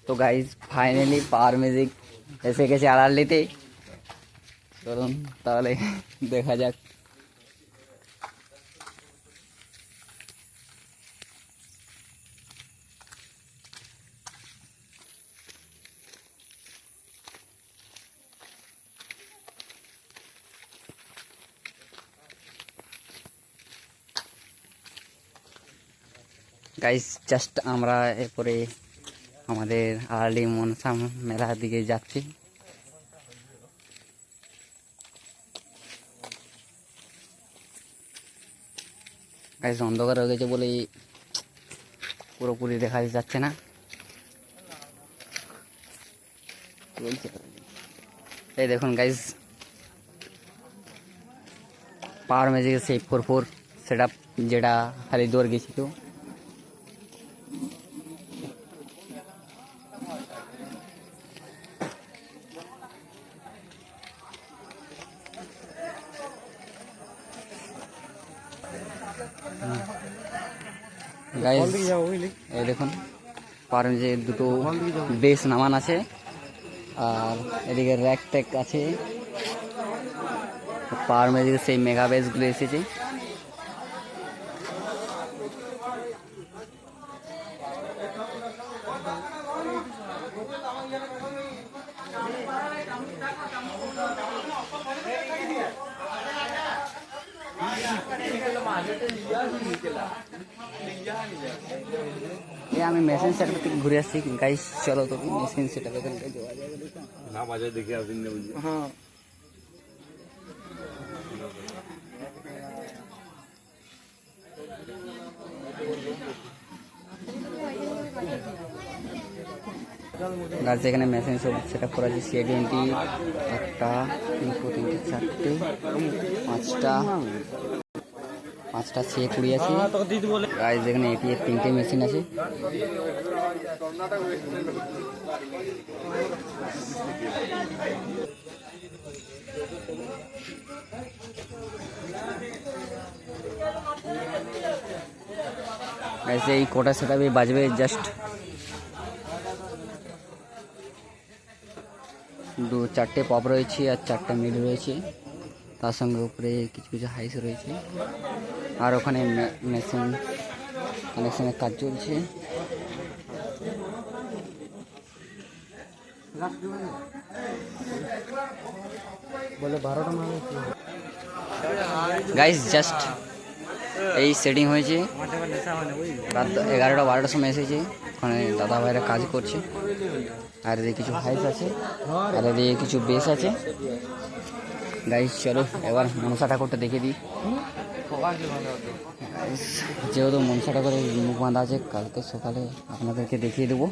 তো guys finally power music এসে গেছে আড়ালিতে। চলুন তাহলে দেখা যাক। গাইজ জাস্ট আমরা এরপরে আমাদের আড়ালি মনসা মেলার দিকে যাচ্ছি। গাইজ অন্ধকার হয়ে গেছে বলে পুরোপুরি দেখা যাচ্ছে না। এই দেখুন গাইজ পাওয়ার ম্যাজিকের সেই 4-4 সেট আপ যেটা হরিদ্বার গেছিল। গাইজ এই দেখুন পাওয়ার ম্যাজিকের দুটো বেস নামান আছে, আর এদিকে র্যাক ট্যাক আছে। পাওয়ার ম্যাজিকের সেই মেগা বেসগুলো এসেছে। আমি মেশিন সেটআপ থেকে ঘুরে আসছি গাইস। চলো তো মেশিন সেটআপে যাওয়া যাবে না বাজার দেখে আসেন না। হ্যাঁ গাছ এখানে মেশিন সব সেট আপ করা আছে। C20 একটা, দুটো, তিনটে, চারটে, পাঁচটা C20 আছে। গাছ এখানে ATF 3টে মেশিন আছে। গাছ এই কোটা সেট আপে বাজবে জাস্ট 4টে পপ রয়েছে আর 4টা মিড রয়েছে, তার সঙ্গে উপরে কিছু কিছু হাইস রয়েছে। আর ওখানে মেশিন কানেকশনের কাজ চলছে। গাইস জাস্ট এই সেটিং হয়েছে, রাত 11টা-12টার সময় এসেছে। ওখানে দাদা ভাইরা কাজ করছে। আর এদিকে কিছু হাইস আছে, আর এদিকে কিছু বেস আছে। গাইস চলো এবার মনসা ঠাকুরটা দেখে দিই। যেহেতু মনসা ঠাকুরের মুখ বাঁধা আছে, কালকে সকালে আপনাদেরকে দেখিয়ে দেবো।